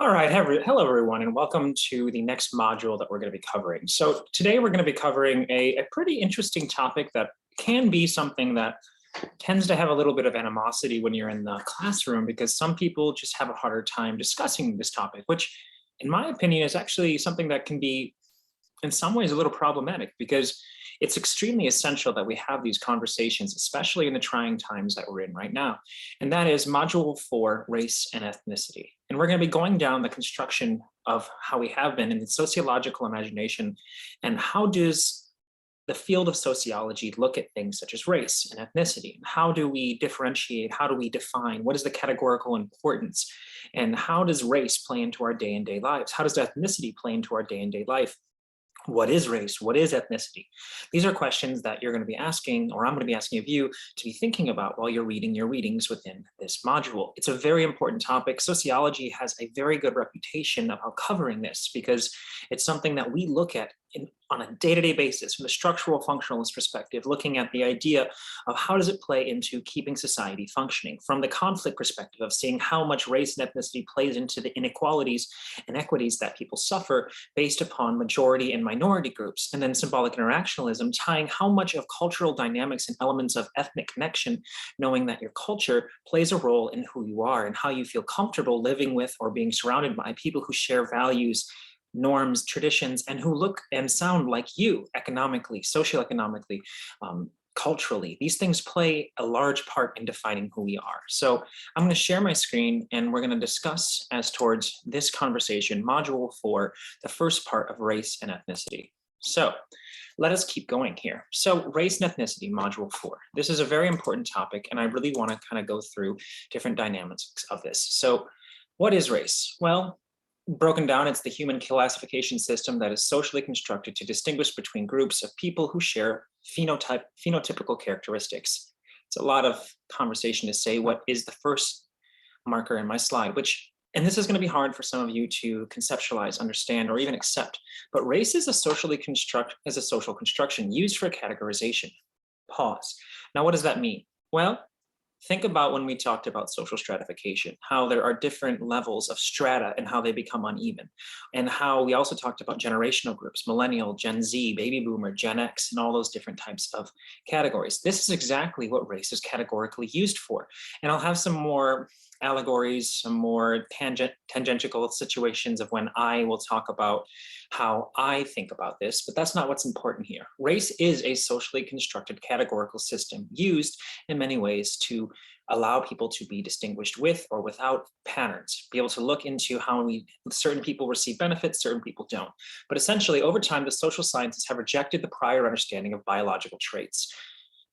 All right, hello everyone, and welcome to the next module that we're going to be covering. So today we're going to be covering a pretty interesting topic that can be something that tends to have a little bit of animosity when you're in the classroom, because some people just have a harder time discussing this topic, which in my opinion is actually something that can be in some ways a little problematic, because it's extremely essential that we have these conversations, especially in the trying times that we're in right now. And that is Module 4, Race and Ethnicity. And we're going to be going down the construction of how we have been in the sociological imagination, and how does the field of sociology look at things such as race and ethnicity? How do we differentiate? How do we define? What is the categorical importance? And how does race play into our day-to-day lives? How does ethnicity play into our day-to-day life? What is race? What is ethnicity? These are questions that you're going to be asking, or I'm going to be asking of you to be thinking about while you're reading your readings within this module. It's a very important topic. Sociology has a very good reputation about covering this, because it's something that we look at on a day-to-day basis from the structural functionalist perspective, looking at the idea of how does it play into keeping society functioning, from the conflict perspective of seeing how much race and ethnicity plays into the inequalities and equities that people suffer based upon majority and minority groups, and then symbolic interactionalism, tying how much of cultural dynamics and elements of ethnic connection, knowing that your culture plays a role in who you are and how you feel comfortable living with or being surrounded by people who share values, norms, traditions, and who look and sound like you economically, socioeconomically, culturally. These things play a large part in defining who we are. So I'm going to share my screen, and we're going to discuss, as towards this conversation, Module 4, the first part of race and ethnicity. So let us keep going here. So race and ethnicity, Module 4. This is a very important topic, and I really want to kind of go through different dynamics of this. So what is race? Well, broken down, it's the human classification system that is socially constructed to distinguish between groups of people who share phenotypical characteristics. It's a lot of conversation to say what is the first marker in my slide, and this is going to be hard for some of you to conceptualize, understand, or even accept, but race is a social construction used for categorization. Pause. Now, what does that mean? Well, think about when we talked about social stratification, how there are different levels of strata and how they become uneven. And how we also talked about generational groups, millennial, Gen Z, baby boomer, Gen X, and all those different types of categories. This is exactly what race is categorically used for. And I'll have some more allegories, some more tangential situations of when I will talk about how I think about this, but that's not what's important here. Race is a socially constructed categorical system used in many ways to allow people to be distinguished with or without patterns, be able to look into how certain people receive benefits, certain people don't. But essentially, over time, the social sciences have rejected the prior understanding of biological traits.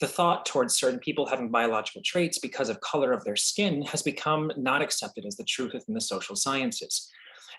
The thought towards certain people having biological traits because of color of their skin has become not accepted as the truth within the social sciences.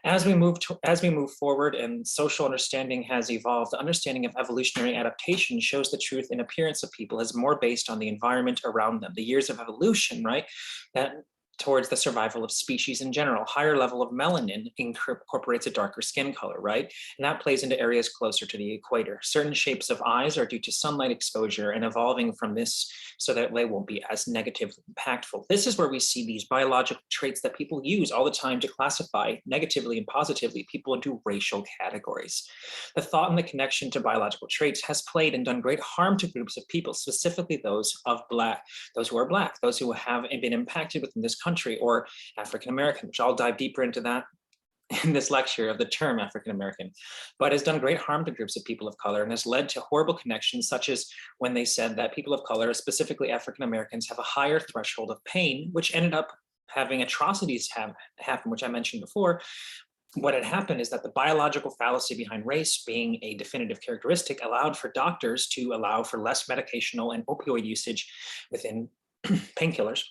As we move forward and social understanding has evolved, the understanding of evolutionary adaptation shows the truth in appearance of people as more based on the environment around them, the years of evolution, right? That towards the survival of species in general. Higher level of melanin incorporates a darker skin color, right? And that plays into areas closer to the equator. Certain shapes of eyes are due to sunlight exposure and evolving from this so that they won't be as negatively impactful. This is where we see these biological traits that people use all the time to classify negatively and positively people into racial categories. The thought and the connection to biological traits has played and done great harm to groups of people, specifically those who are Black, those who have been impacted within this country, or African American, which I'll dive deeper into that in this lecture of the term African American, but has done great harm to groups of people of color and has led to horrible connections, such as when they said that people of color, specifically African Americans, have a higher threshold of pain, which ended up having atrocities happen, which I mentioned before. What had happened is that the biological fallacy behind race being a definitive characteristic allowed for doctors to allow for less medicational and opioid usage within painkillers,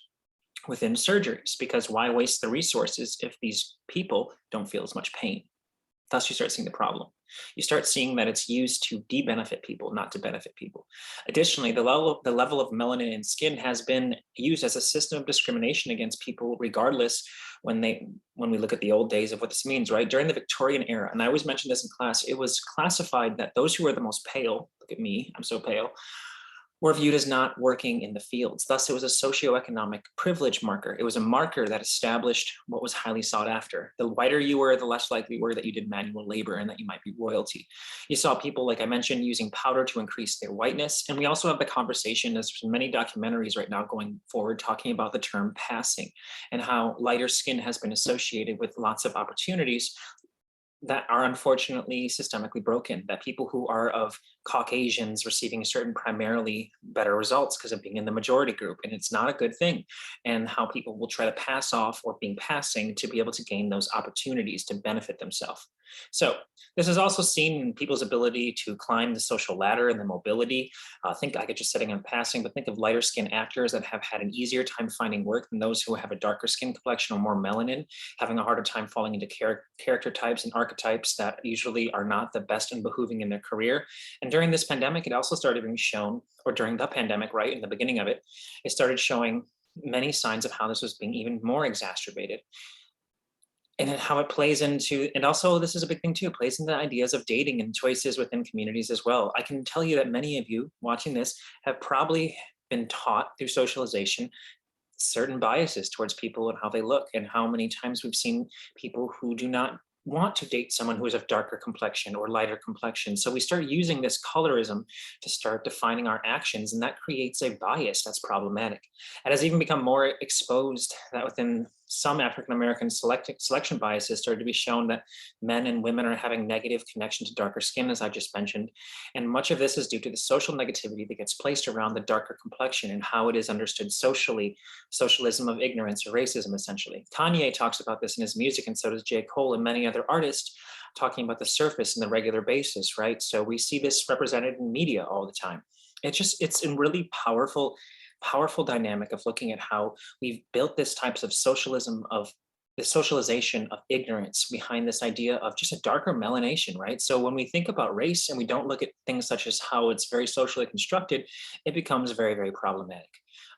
within surgeries, because why waste the resources if these people don't feel as much pain? Thus, you start seeing the problem. You start seeing that it's used to de-benefit people, not to benefit people. Additionally, the level of melanin in skin has been used as a system of discrimination against people, regardless when we look at the old days of what this means, right? During the Victorian era, and I always mention this in class, it was classified that those who were the most pale, look at me, I'm so pale, were viewed as not working in the fields. Thus, it was a socioeconomic privilege marker. It was a marker that established what was highly sought after. The whiter you were, the less likely you were that you did manual labor and that you might be royalty. You saw people, like I mentioned, using powder to increase their whiteness. And we also have the conversation, there's many documentaries right now going forward talking about the term passing and how lighter skin has been associated with lots of opportunities that are unfortunately systemically broken, that people who are of Caucasians receiving certain primarily better results because of being in the majority group, and it's not a good thing, and how people will try to pass off or being passing to be able to gain those opportunities to benefit themselves. So this is also seen in people's ability to climb the social ladder and the mobility. Think I could just setting on passing, but think of lighter skinned actors that have had an easier time finding work than those who have a darker skin complexion or more melanin, having a harder time falling into character types and archetypes that usually are not the best and behooving in their career. And during this pandemic, it also started being shown, or during the pandemic, right, in the beginning of it, it started showing many signs of how this was being even more exacerbated. And how it plays into, and also this is a big thing too, plays into ideas of dating and choices within communities as well. I can tell you that many of you watching this have probably been taught through socialization certain biases towards people and how they look, and how many times we've seen people who do not want to date someone who is of darker complexion or lighter complexion. So we start using this colorism to start defining our actions, and that creates a bias that's problematic. It has even become more exposed that within some African-American selection biases started to be shown that men and women are having negative connection to darker skin, as I just mentioned. And much of this is due to the social negativity that gets placed around the darker complexion and how it is understood socially, socialism of ignorance or racism, essentially. Kanye talks about this in his music, and so does J. Cole and many other artists, talking about the surface and the regular basis, right? So we see this represented in media all the time. It's a really powerful dynamic of looking at how we've built this types of socialism of the socialization of ignorance behind this idea of just a darker melanation, right? So when we think about race and we don't look at things such as how it's very socially constructed, it becomes very, very problematic.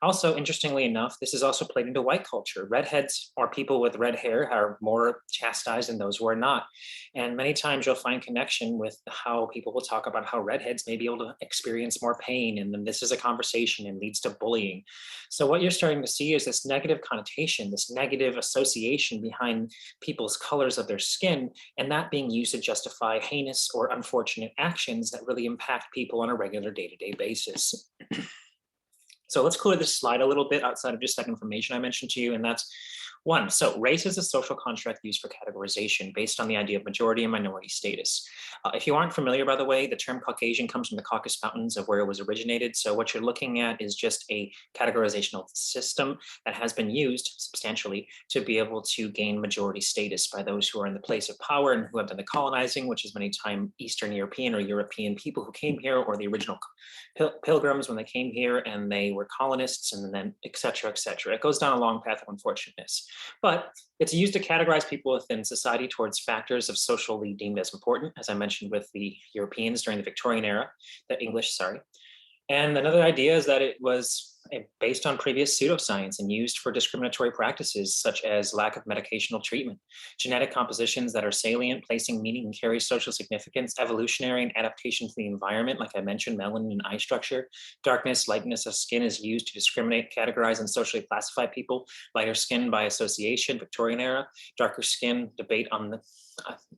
Also, interestingly enough, this is also played into white culture. Redheads or people with red hair are more chastised than those who are not. And many times you'll find connection with how people will talk about how redheads may be able to experience more pain. And then this is a conversation and leads to bullying. So what you're starting to see is this negative connotation, this negative association behind people's colors of their skin, and that being used to justify heinous or unfortunate actions that really impact people on a regular day-to-day basis. So let's clear this slide a little bit outside of just that information I mentioned to you, and that's one. So race is a social construct used for categorization based on the idea of majority and minority status. If you aren't familiar, by the way, the term Caucasian comes from the Caucasus Mountains of where it was originated. So what you're looking at is just a categorizational system that has been used substantially to be able to gain majority status by those who are in the place of power and who have done the colonizing, which is many times Eastern European or European people who came here, or the original pilgrims when they came here and they were colonists, and then et cetera, et cetera. It goes down a long path of unfortunateness. But it's used to categorize people within society towards factors of socially deemed as important, as I mentioned with the Europeans during the Victorian era, the English, sorry. And another idea is that it was based on previous pseudoscience and used for discriminatory practices such as lack of medicational treatment, genetic compositions that are salient, placing meaning and carry social significance, evolutionary and adaptation to the environment, like I mentioned, melanin and eye structure, darkness, lightness of skin is used to discriminate, categorize, and socially classify people, lighter skin by association, Victorian era, darker skin, debate on the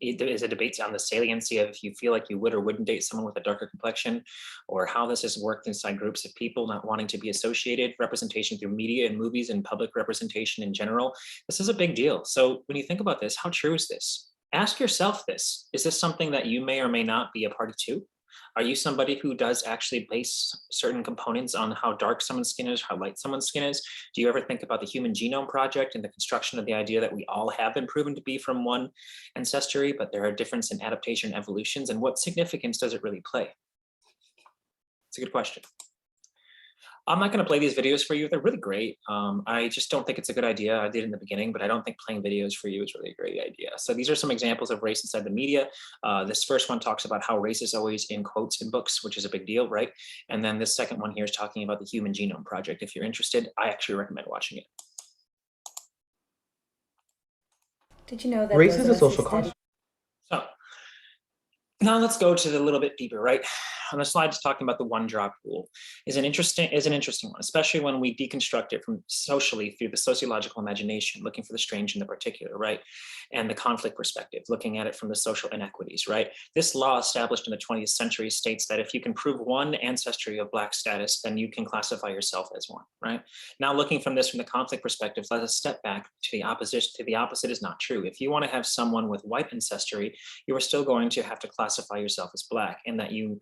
there is a debate on the saliency of if you feel like you would or wouldn't date someone with a darker complexion, or how this has worked inside groups of people not wanting to be associated, representation through media and movies and public representation in general. This is a big deal. So when you think about this, how true is this? Ask yourself this. Is this something that you may or may not be a party to? Are you somebody who does actually base certain components on how dark someone's skin is, how light someone's skin is? Do you ever think about the Human Genome Project and the construction of the idea that we all have been proven to be from one ancestry, but there are differences in adaptation and evolutions, and what significance does it really play? It's a good question. I'm not going to play these videos for you. They're really great. I just don't think it's a good idea. I did in the beginning, but I don't think playing videos for you is really a great idea. So these are some examples of race inside the media. This first one talks about how race is always in quotes in books, which is a big deal, right? And then this second one here is talking about the Human Genome Project. If you're interested, I actually recommend watching it. Did you know that race is a social construct? So now let's go to the little bit deeper, right? on the slide is talking about the one drop rule is an interesting one, especially when we deconstruct it from socially through the sociological imagination, looking for the strange in the particular, right? And the conflict perspective, looking at it from the social inequities, right? This law established in the 20th century states that if you can prove one ancestry of Black status, then you can classify yourself as one, right? Now looking from the conflict perspective, let us step back to the opposite. The opposite is not true. If you want to have someone with white ancestry, you are still going to have to classify yourself as Black, and that you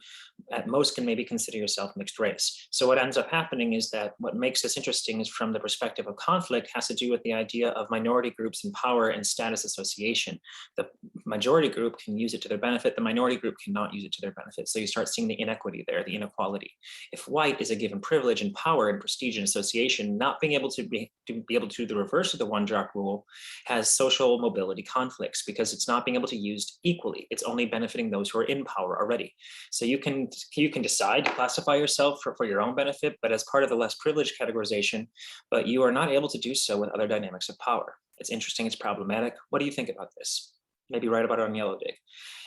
at most can maybe consider yourself mixed race. So what ends up happening is that what makes this interesting is from the perspective of conflict has to do with the idea of minority groups and power and status association. The majority group can use it to their benefit, the minority group cannot use it to their benefit. So you start seeing the inequity there, the inequality. If white is a given privilege and power and prestige and association, not being able to be able to do the reverse of the one drop rule has social mobility conflicts because it's not being able to be used equally. It's only benefiting those who are in power already. So you can decide to classify yourself for your own benefit, but as part of the less privileged categorization, but you are not able to do so with other dynamics of power. It's interesting, it's problematic. What do you think about this? Maybe write about it on Yellow Dig.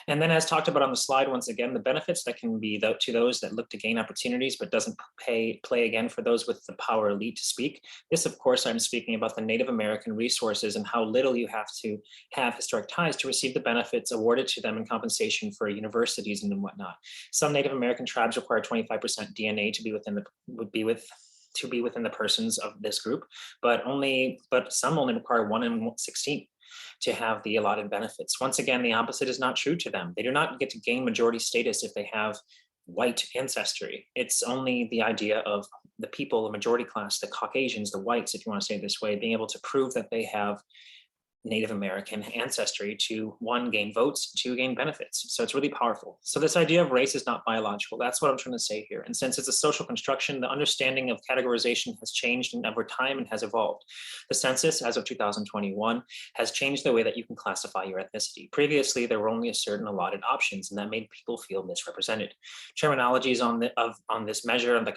And then as talked about on the slide, once again, the benefits that can be to those that look to gain opportunities, but doesn't play again for those with the power elite to speak. This, of course, I'm speaking about the Native American resources and how little you have to have historic ties to receive the benefits awarded to them in compensation for universities and whatnot. Some Native American tribes require 25% DNA to be within the persons of this group, but some only require 1 in 16 to have the allotted benefits. Once again, the opposite is not true to them. They do not get to gain majority status if they have white ancestry. It's only the idea of the people, the majority class, the Caucasians, the whites, if you want to say it this way, being able to prove that they have Native American ancestry to 1, gain votes, 2, gain benefits. So it's really powerful. So this idea of race is not biological. That's what I'm trying to say here. And since it's a social construction, the understanding of categorization has changed over time and has evolved. The census, as of 2021, has changed the way that you can classify your ethnicity. Previously, there were only a certain allotted options, and that made people feel misrepresented. Terminologies on this measure of the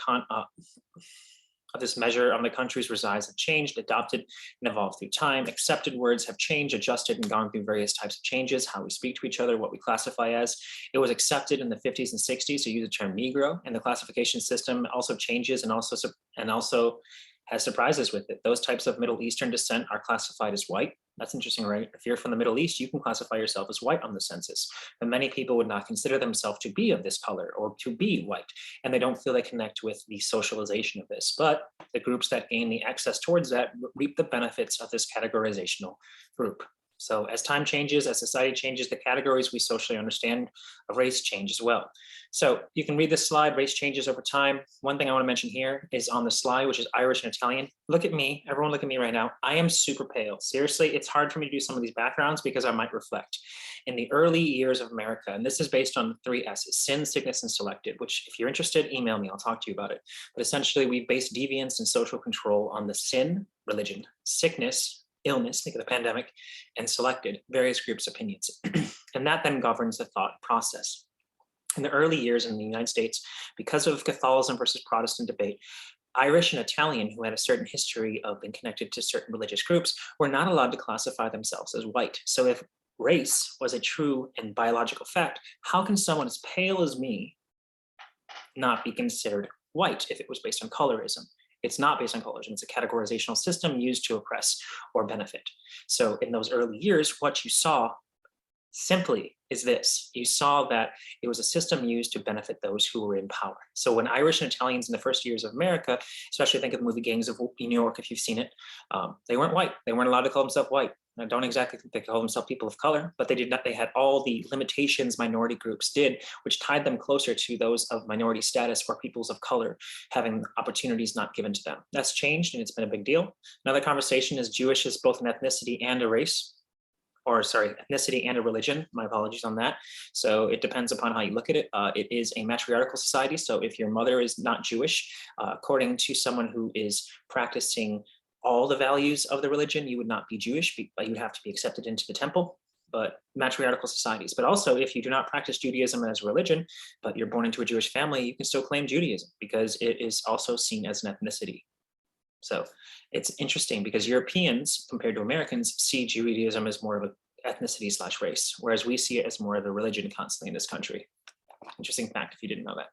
countries resides have changed, adopted, and evolved through time. Accepted words have changed, adjusted, and gone through various types of changes, how we speak to each other, what we classify as. It was accepted in the 50s and 60s to use the term Negro, and the classification system also changes and also has surprises with it. Those types of Middle Eastern descent are classified as white. That's interesting, right? If you're from the Middle East, you can classify yourself as white on the census, but many people would not consider themselves to be of this color or to be white, and they don't feel they connect with the socialization of this. But the groups that gain the access towards that reap the benefits of this categorizational group. So as time changes, as society changes, the categories we socially understand of race change as well. So you can read this slide, race changes over time. One thing I want to mention here is on the slide, which is Irish and Italian. Look at me, everyone look at me right now. I am super pale. Seriously, it's hard for me to do some of these backgrounds because I might reflect. In the early years of America, and this is based on 3 S's, sin, sickness, and selected, which if you're interested, email me, I'll talk to you about it. But essentially we base deviance and social control on the sin, religion, sickness, illness, think of the pandemic, and selected, various groups' opinions. And that then governs the thought process. In the early years in the United States, because of Catholicism versus Protestant debate, Irish and Italian, who had a certain history of being connected to certain religious groups, were not allowed to classify themselves as white. So if race was a true and biological fact, how can someone as pale as me not be considered white if it was based on colorism? It's not based on colorism. It's a categorizational system used to oppress or benefit. So in those early years, what you saw simply is this. You saw that it was a system used to benefit those who were in power. So when Irish and Italians in the first years of America, especially think of the movie Gangs of New York, if you've seen it, they weren't white. They weren't allowed to call themselves white. I don't exactly think they call themselves people of color, but they did not. They had all the limitations minority groups did, which tied them closer to those of minority status or peoples of color having opportunities not given to them. That's changed, and it's been a big deal. Another conversation is Jewish is both an ethnicity and a race. Or sorry, ethnicity and a religion. My apologies on that. So it depends upon how you look at it. It is a matriarchal society. So if your mother is not Jewish, according to someone who is practicing all the values of the religion, you would not be Jewish, but you would have to be accepted into the temple. But matriarchal societies. But also, if you do not practice Judaism as a religion, but you're born into a Jewish family, you can still claim Judaism because it is also seen as an ethnicity. So it's interesting because Europeans, compared to Americans, see Judaism as more of an ethnicity / race, whereas we see it as more of a religion constantly in this country. Interesting fact if you didn't know that.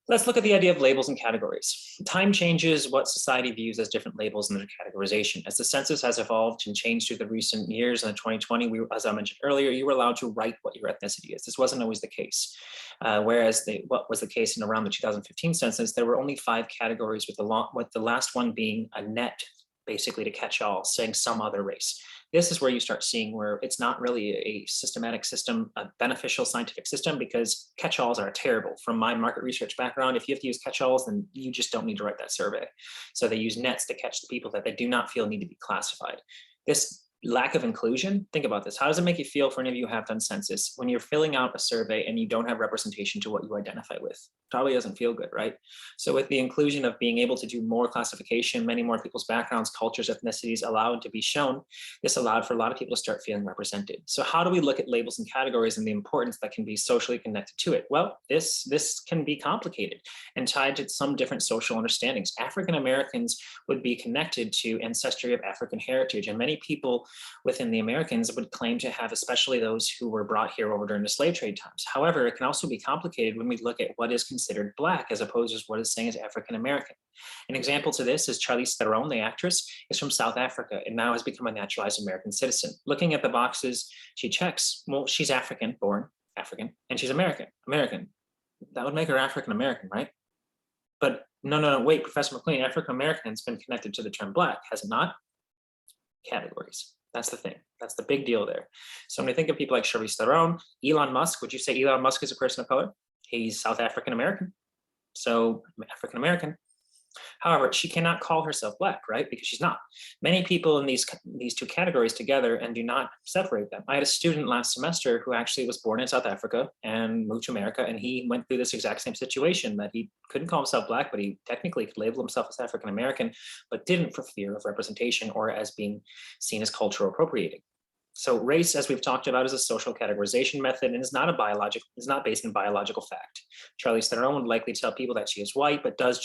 Let's look at the idea of labels and categories. Time changes what society views as different labels and their categorization. As the census has evolved and changed through the recent years, in 2020, as I mentioned earlier, you were allowed to write what your ethnicity is. This wasn't always the case. Whereas what was the case in around the 2015 census, there were only 5 categories, with the last one being a net, basically to catch all, saying some other race. This is where you start seeing where it's not really a systematic system, a beneficial scientific system, because catch-alls are terrible. From my market research background, if you have to use catch-alls, then you just don't need to write that survey. So they use nets to catch the people that they do not feel need to be classified. This lack of inclusion, think about this. How does it make you feel for any of you who have done census when you're filling out a survey and you don't have representation to what you identify with? Probably doesn't feel good, right? So with the inclusion of being able to do more classification, many more people's backgrounds, cultures, ethnicities allowed to be shown, this allowed for a lot of people to start feeling represented. So how do we look at labels and categories and the importance that can be socially connected to it? Well, this can be complicated and tied to some different social understandings. African Americans would be connected to ancestry of African heritage, and many people within the Americans would claim to have, especially those who were brought here over during the slave trade times. However, it can also be complicated when we look at what is considered Black as opposed to what is saying as African American. An example to this is Charlize Theron, the actress, is from South Africa and now has become a naturalized American citizen. Looking at the boxes she checks, well, she's African, born African, and she's American. That would make her African American, right? But no, wait, Professor McLean, African American has been connected to the term Black, has it not? Categories. That's the thing. That's the big deal there. So when we think of people like Charlize Theron, Elon Musk, would you say Elon Musk is a person of color? He's South African American. So African American. However, she cannot call herself Black, right? Because she's not. Many people in these 2 categories together and do not separate them. I had a student last semester who actually was born in South Africa and moved to America, and he went through this exact same situation, that he couldn't call himself Black, but he technically could label himself as African American, but didn't for fear of representation or as being seen as cultural appropriating. So race, as we've talked about, is a social categorization method and is not based in biological fact. Charlize Theron would likely tell people that she is white, but does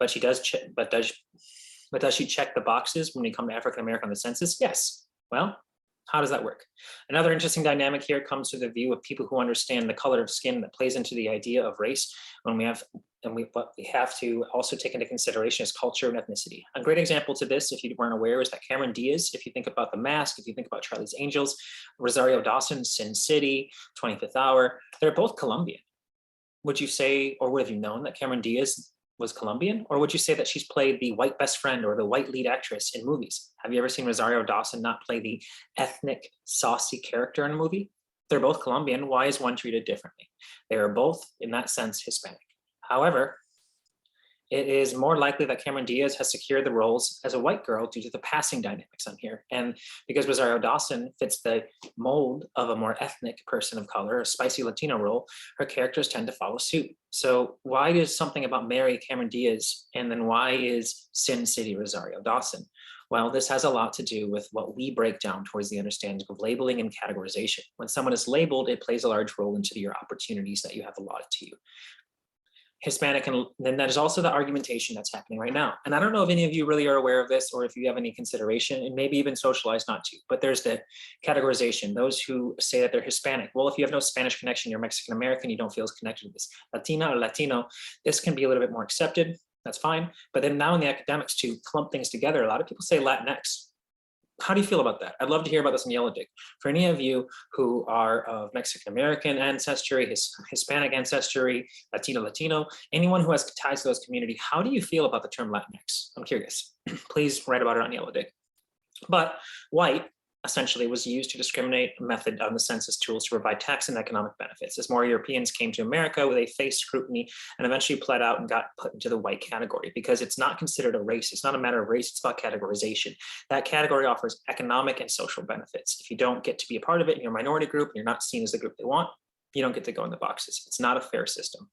she check the boxes when we come to African American on the census? Yes. Well, how does that work? Another interesting dynamic here comes to the view of people who understand the color of skin that plays into the idea of race. What we have to also take into consideration is culture and ethnicity. A great example to this, if you weren't aware, is that Cameron Diaz, if you think about The Mask, if you think about Charlie's Angels, Rosario Dawson, Sin City, 25th Hour, they're both Colombian. Would you say, or would have you known that Cameron Diaz was Colombian? Or would you say that she's played the white best friend or the white lead actress in movies? Have you ever seen Rosario Dawson not play the ethnic, saucy character in a movie? They're both Colombian. Why is one treated differently? They are both, in that sense, Hispanic. However, it is more likely that Cameron Diaz has secured the roles as a white girl due to the passing dynamics on here. And because Rosario Dawson fits the mold of a more ethnic person of color, a spicy Latino role, her characters tend to follow suit. So why is something about Mary Cameron Diaz, and then why is Sin City Rosario Dawson? Well, this has a lot to do with what we break down towards the understanding of labeling and categorization. When someone is labeled, it plays a large role into your opportunities that you have allotted to you. Hispanic, and then that is also the argumentation that's happening right now. And I don't know if any of you really are aware of this, or if you have any consideration, and maybe even socialized not to, but there's the categorization, those who say that they're Hispanic. Well, if you have no Spanish connection, you're Mexican American, you don't feel as connected to this. Latina or Latino, this can be a little bit more accepted, that's fine. But then now in the academics, to clump things together, a lot of people say Latinx. How do you feel about that? I'd love to hear about this in Yellow Dick. For any of you who are of Mexican American ancestry, Hispanic ancestry, Latino, anyone who has ties to those community, how do you feel about the term Latinx? I'm curious. Please write about it on Yellow Dick. But white essentially was used to discriminate a method on the census tools to provide tax and economic benefits. As more Europeans came to America, they faced scrutiny and eventually pled out and got put into the white category, because it's not considered a race. It's not a matter of race, it's about categorization. That category offers economic and social benefits. If you don't get to be a part of it in your minority group and you're not seen as the group they want, you don't get to go in the boxes. It's not a fair system.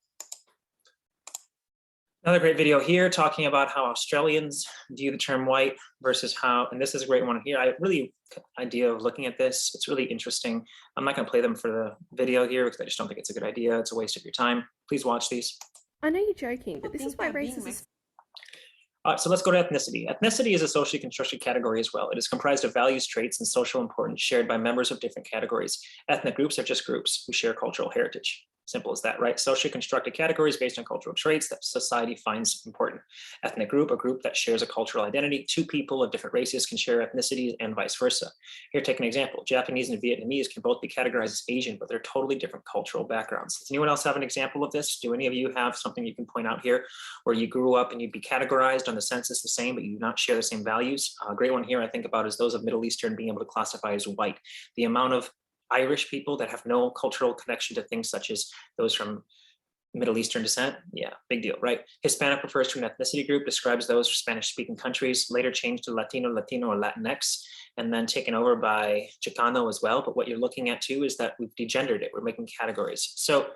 Another great video here talking about how Australians view the term white versus how, and this is a great one here. I really idea of looking at this. It's really interesting. I'm not going to play them for the video here because I just don't think it's a good idea. It's a waste of your time. Please watch these. I know you're joking, but this is why racism is... So let's go to ethnicity. Ethnicity is a socially constructed category as well. It is comprised of values, traits, and social importance shared by members of different categories. Ethnic groups are just groups who share cultural heritage. Simple as that, right? Socially constructed categories based on cultural traits that society finds important. Ethnic group, a group that shares a cultural identity. Two people of different races can share ethnicities and vice versa. Here, take an example. Japanese and Vietnamese can both be categorized as Asian, but they're totally different cultural backgrounds. Does anyone else have an example of this? Do any of you have something you can point out here where you grew up and you'd be categorized on the census the same, but you do not share the same values? A great one here I think about is those of Middle Eastern being able to classify as white. The amount of Irish people that have no cultural connection to things such as those from Middle Eastern descent, yeah, big deal, right? Hispanic refers to an ethnicity group, describes those Spanish-speaking countries, later changed to Latino, or Latinx, and then taken over by Chicano as well. But what you're looking at too is that we've degendered it. We're making categories. So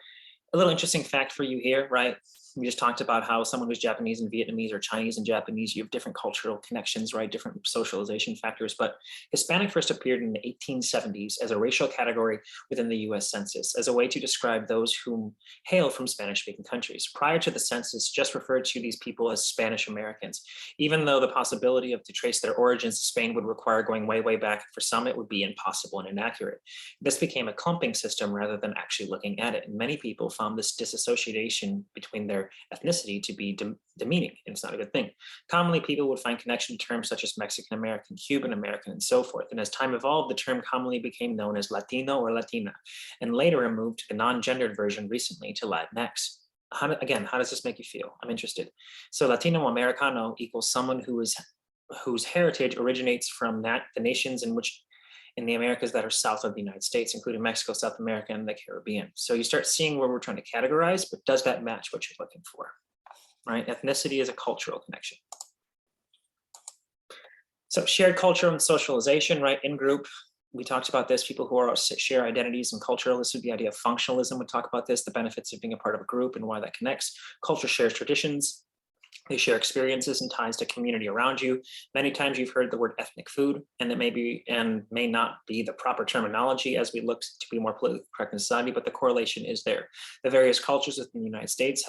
a little interesting fact for you here, right? We just talked about how someone who's Japanese and Vietnamese or Chinese and Japanese, you have different cultural connections, right? Different socialization factors. But Hispanic first appeared in the 1870s as a racial category within the US Census as a way to describe those who hail from Spanish-speaking countries. Prior to the census, just referred to these people as Spanish Americans, even though the possibility of to trace their origins to Spain would require going way, way back. For some, it would be impossible and inaccurate. This became a clumping system rather than actually looking at it. And many people found this disassociation between their ethnicity to be demeaning, and it's not a good thing. Commonly, people would find connection to terms such as Mexican American, Cuban American, and so forth. And as time evolved, the term commonly became known as Latino or Latina, and later moved to the non-gendered version recently to Latinx. How does this make you feel? I'm interested. So Latino Americano equals someone whose heritage originates from the nations in the Americas that are south of the United States, including Mexico, South America, and the Caribbean. So you start seeing where we're trying to categorize, but does that match what you're looking for, right? Ethnicity is a cultural connection. So shared culture and socialization, right? In group, we talked about this, people who share identities and cultural. This would be the idea of functionalism. We talk about this, the benefits of being a part of a group and why that connects. Culture shares traditions. They share experiences and ties to community around you. Many times you've heard the word ethnic food, and it may not be the proper terminology as we look to be more politically correct in society, but the correlation is there. The various cultures within the United States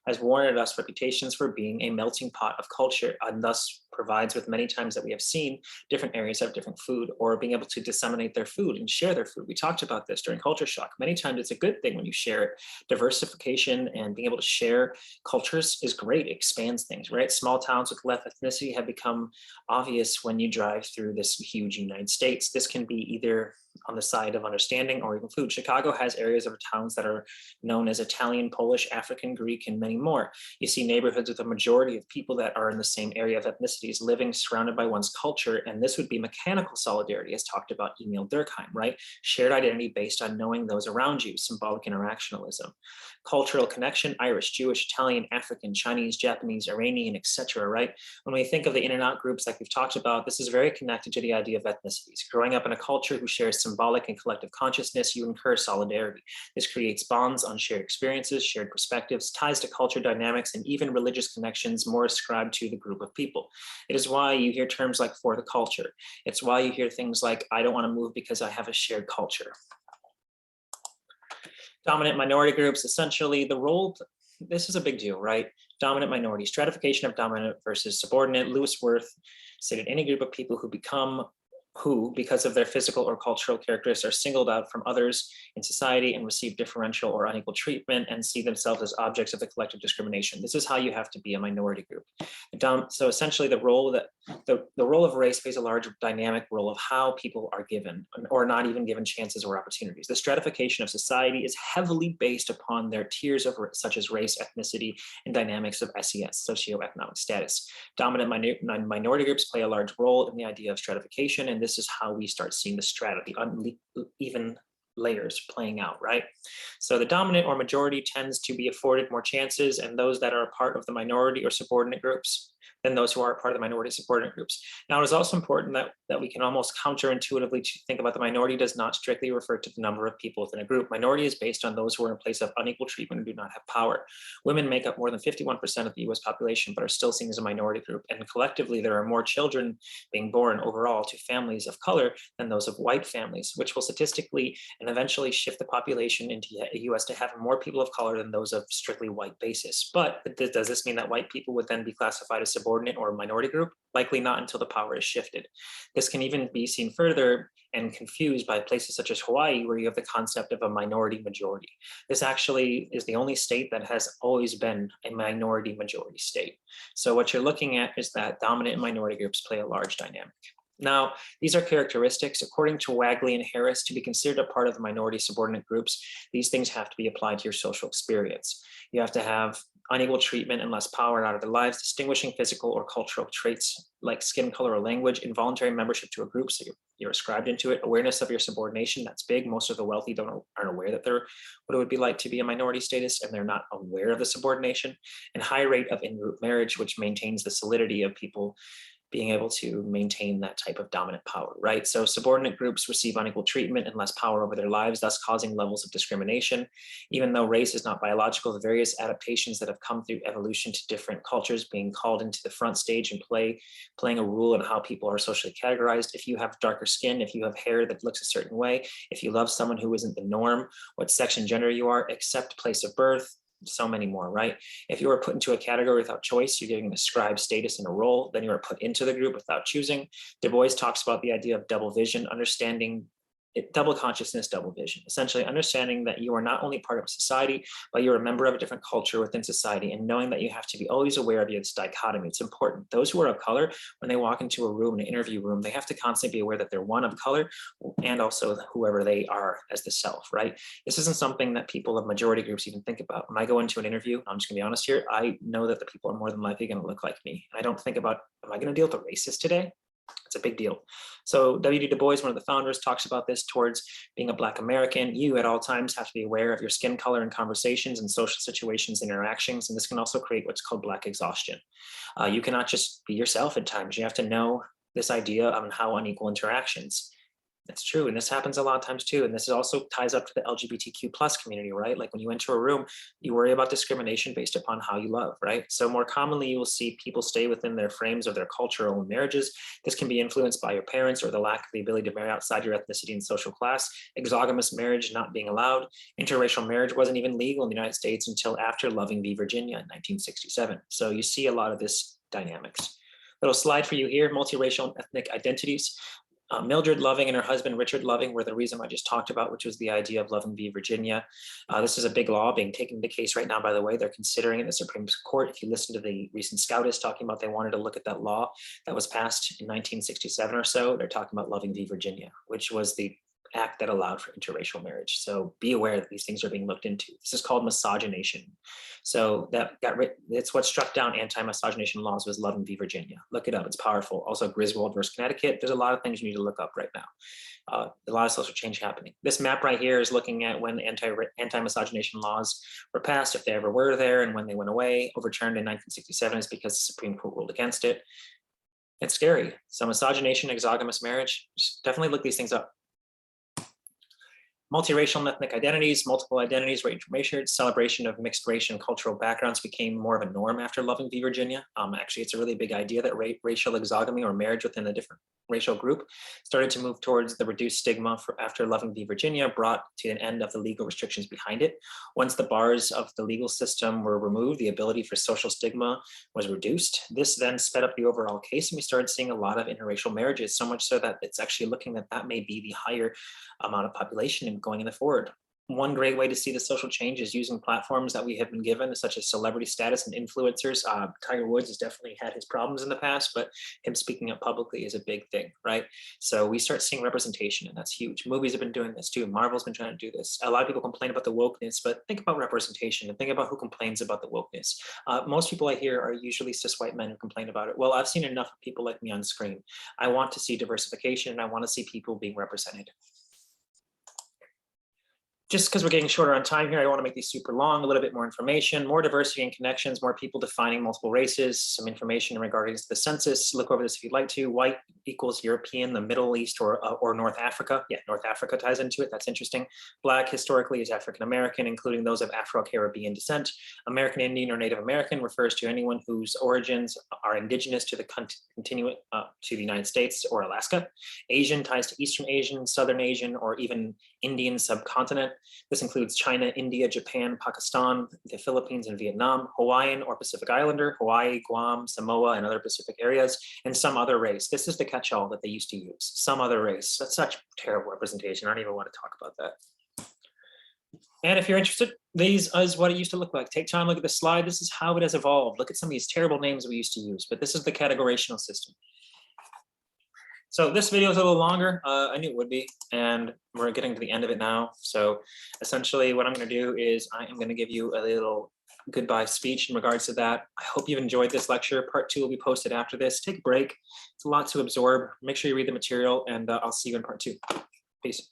has warranted us reputations for being a melting pot of culture, and thus provides with many times that we have seen different areas have different food or being able to disseminate their food and share their food. We talked about this during culture shock. Many times it's a good thing when you share it. Diversification and being able to share cultures is great, it expands things, right? Small towns with less ethnicity have become obvious when you drive through this huge United States. This can be either on the side of understanding or even food. Chicago has areas of towns that are known as Italian, Polish, African, Greek, and many more. You see neighborhoods with a majority of people that are in the same area of ethnicities living surrounded by one's culture. And this would be mechanical solidarity, as talked about Emil Durkheim, right? Shared identity based on knowing those around you, symbolic interactionalism. Cultural connection, Irish, Jewish, Italian, African, Chinese, Japanese, Iranian, etc. right? When we think of the in and out groups like we've talked about, this is very connected to the idea of ethnicities. Growing up in a culture who shares symbolic and collective consciousness, you incur solidarity. This creates bonds on shared experiences, shared perspectives, ties to culture dynamics, and even religious connections more ascribed to the group of people. It is why you hear terms like for the culture. It's why you hear things like, I don't want to move because I have a shared culture. Dominant minority groups, essentially the role, this is a big deal, right? Dominant minority, stratification of dominant versus subordinate. Lewis Wirth stated any group of people who because of their physical or cultural characteristics, are singled out from others in society and receive differential or unequal treatment and see themselves as objects of the collective discrimination. This is how you have to be a minority group. So essentially the role of race plays a large dynamic role of how people are given or not even given chances or opportunities. The stratification of society is heavily based upon their tiers of such as race, ethnicity, and dynamics of SES, socioeconomic status. Dominant minority groups play a large role in the idea of stratification, and this is how we start seeing the strata, the uneven layers playing out, right? So the dominant or majority tends to be afforded more chances, and those that are a part of the minority or subordinate groups than those who are part of the minority subordinate groups. Now, it is also important that we can almost counterintuitively think about the minority does not strictly refer to the number of people within a group. Minority is based on those who are in place of unequal treatment and do not have power. Women make up more than 51% of the US population, but are still seen as a minority group. And collectively, there are more children being born overall to families of color than those of white families, which will statistically and eventually shift the population into the US to having more people of color than those of strictly white basis. But does this mean that white people would then be classified as subordinate or a minority group? Likely not until the power is shifted. This can even be seen further and confused by places such as Hawaii, where you have the concept of a minority majority. This actually is the only state that has always been a minority majority state. So what you're looking at is that dominant and minority groups play a large dynamic. Now, these are characteristics, according to Wagley and Harris, to be considered a part of the minority subordinate groups. These things have to be applied to your social experience. You have to have unequal treatment and less power out of their lives, distinguishing physical or cultural traits like skin color or language, involuntary membership to a group, so you're ascribed into it, awareness of your subordination, that's big. Most of the wealthy aren't aware that they're what it would be like to be a minority status, and they're not aware of the subordination, and high rate of in-group marriage, which maintains the solidity of people being able to maintain that type of dominant power, right? So subordinate groups receive unequal treatment and less power over their lives, thus causing levels of discrimination. Even though race is not biological, the various adaptations that have come through evolution to different cultures being called into the front stage and playing a role in how people are socially categorized. If you have darker skin, if you have hair that looks a certain way, if you love someone who isn't the norm, what sex and gender you are, except place of birth, so many more, right? If you are put into a category without choice, you're getting ascribed status in a role, then you are put into the group without choosing. Du Bois talks about the idea of double vision, understanding double consciousness, double vision, essentially understanding that you are not only part of society, but you're a member of a different culture within society, and knowing that you have to be always aware of this dichotomy. It's important. Those who are of color, when they walk into a room, an interview room, they have to constantly be aware that they're one of color and also whoever they are as the self, right? This isn't something that people of majority groups even think about. When I go into an interview, I'm just gonna be honest here, I know that the people are more than likely gonna look like me. And I don't think about, am I gonna deal with a racist today? It's a big deal. So W.D. Du Bois, one of the founders, talks about this towards being a Black American. You at all times have to be aware of your skin color in conversations and social situations and interactions. And this can also create what's called Black exhaustion. You cannot just be yourself at times. You have to know this idea of how unequal interactions. That's true. And this happens a lot of times too. And this also ties up to the LGBTQ plus community, right? Like when you enter a room, you worry about discrimination based upon how you love, right? So more commonly, you will see people stay within their frames of their cultural marriages. This can be influenced by your parents or the lack of the ability to marry outside your ethnicity and social class. Exogamous marriage not being allowed. Interracial marriage wasn't even legal in the United States until after Loving v. Virginia in 1967. So you see a lot of this dynamics. Little slide for you here, multiracial and ethnic identities. Mildred Loving and her husband, Richard Loving, were the reason I just talked about, which was the idea of Loving v. Virginia. This is a big law being taken into case right now, by the way. They're considering it in the Supreme Court. If you listen to the recent SCOTUS talking about they wanted to look at that law that was passed in 1967 or so, they're talking about Loving v. Virginia, which was the act that allowed for interracial marriage. So be aware that these things are being looked into. This is called miscegenation. So it's what struck down anti-miscegenation laws was Loving v. Virginia. Look it up, it's powerful. Also Griswold versus Connecticut. There's a lot of things you need to look up right now. A lot of social change happening. This map right here is looking at when anti-miscegenation laws were passed, if they ever were there, and when they went away. Overturned in 1967 is because the Supreme Court ruled against it. It's scary. So miscegenation, exogamous marriage, just definitely look these things up. Multiracial and ethnic identities, multiple identities, range from racial, celebration of mixed race and cultural backgrounds became more of a norm after Loving v. Virginia. Actually, it's a really big idea that racial exogamy or marriage within a different racial group started to move towards the reduced stigma after Loving v. Virginia brought to an end of the legal restrictions behind it. Once the bars of the legal system were removed, the ability for social stigma was reduced. This then sped up the overall case, and we started seeing a lot of interracial marriages, so much so that it's actually looking that may be the higher amount of population and going in the forward. One great way to see the social change is using platforms that we have been given, such as celebrity status and influencers. Tiger Woods has definitely had his problems in the past, but him speaking up publicly is a big thing, right? So we start seeing representation, and that's huge. Movies have been doing this too. Marvel's been trying to do this. A lot of people complain about the wokeness, but think about representation and think about who complains about the wokeness. Most people I hear are usually cis white men who complain about it. Well, I've seen enough of people like me on screen. I want to see diversification, and I want to see people being represented. just because we're getting shorter on time here, I want to make these super long, a little bit more information, more diversity and connections, more people defining multiple races, some information regarding the census. Look over this if you'd like to. White equals European, the Middle East or North Africa. Yeah, North Africa ties into it. That's interesting. Black historically is African-American, including those of Afro-Caribbean descent. American Indian or Native American refers to anyone whose origins are indigenous to the continent to the United States or Alaska. Asian ties to Eastern Asian, Southern Asian, or even Indian subcontinent. This includes China, India, Japan, Pakistan, the Philippines, and Vietnam. Hawaiian or Pacific Islander, Hawaii, Guam, Samoa, and other Pacific areas, and some other race. This is the catch-all that they used to use. Some other race. That's such terrible representation. I don't even want to talk about that. And if you're interested, these is what it used to look like. Take time, look at the slide. This is how it has evolved. Look at some of these terrible names we used to use, but this is the categorizational system. So this video is a little longer. I knew it would be, and we're getting to the end of it now. So essentially what I'm going to do is I am going to give you a little goodbye speech in regards to that. I hope you've enjoyed this lecture. Part 2 will be posted after this. Take a break. It's a lot to absorb. Make sure you read the material, and I'll see you in part 2. Peace.